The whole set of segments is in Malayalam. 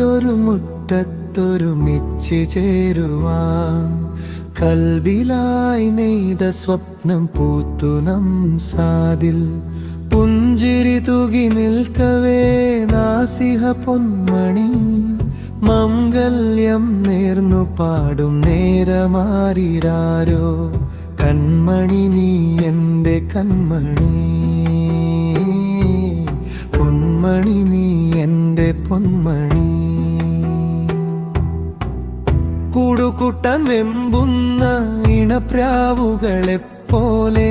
വന്നലിട്ടൊരു മുറ്റത്തൊരുമിച്ച് ചേരുവാൻ കൽബിലായി നെയ്ത സ്വപ്നം പൂത്തു സാദിൽ പുഞ്ചിരി തൂകി നിൽക്കവേ നാസിഹ പൊന്മണി മംഗല്യം നേർന്നു പാടും നേരമാറിരാരോ കൺമണി നീ എൻ്റെ കൺമണി പൊന്മണി നീ എൻ്റെ പൊന്മണി കൂടുകൂട്ടാൻ വെമ്പുന്ന ഇണപ്രാവുകളെപ്പോലെ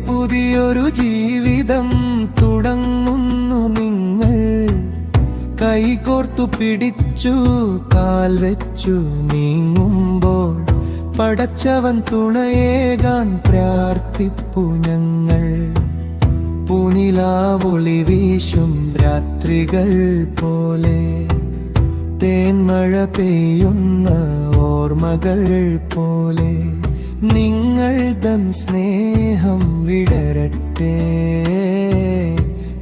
പുതിയൊരു ജീവിതം തുടങ്ങുന്നു നിങ്ങൾ കൈകോർത്തു പിടിച്ചു കാൽ വെച്ചു നീങ്ങുമ്പോൾ പടച്ചവൻ തുണയേകാൻ പ്രാർത്ഥിപ്പു ഞങ്ങൾ പൂനിലാവൊളി വീശും രാത്രികൾ പോലെ തേന്മഴ പെയ്യുന്ന ഓർമ്മകൾ പോലെ നിങ്ങൾ തൻ സ്നേഹം വിടരട്ടെ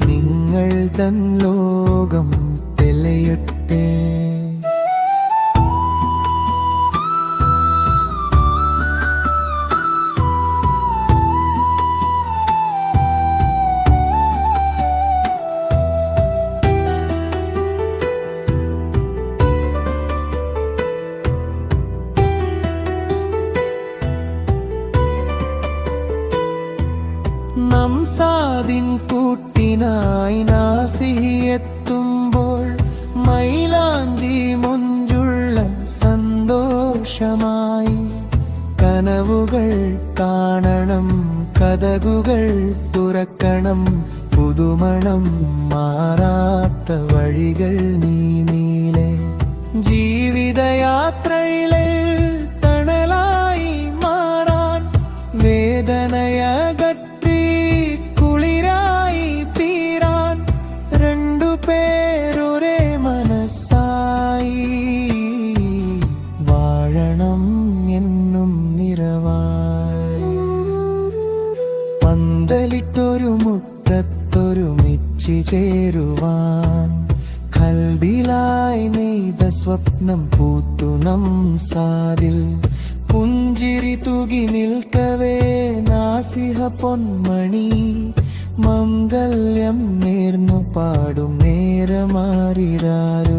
നിങ്ങൾ തൻ ലോകം തെളിയട്ടെ സംസാദിൻ കൂട്ടിനായി നാസിയെത്തുമ്പോൾ മൈലാഞ്ചി മൊഞ്ചുള്ള സന്തോഷമായി കനവുകൾ കാണണം കതകുകൾ തുറക്കണം പുതുമണം മാറാത്ത വഴികൾ നീളെ ജീവിതയാത്രയിലെ തണലായി മാറാൻ വേദനയകറ്റി കുളിരായി തീരാൻ രണ്ടുപേരൊരേ മനസ്സായി വാഴണം എന്നും നിറവായി പന്തലിട്ടൊരു മുറ്റത്തൊരുമിച്ച് ചേരുവാൻ കൽബിലായി നെയ്ത സ്വപ്നം പൂത്തു സാദിൽ പുഞ്ചിരി തൂകി നിൽക്കവേ നാസിഹ പൊന്മണി മംഗല്യം നേർന്നു പാടും നേരമാറിരാരോ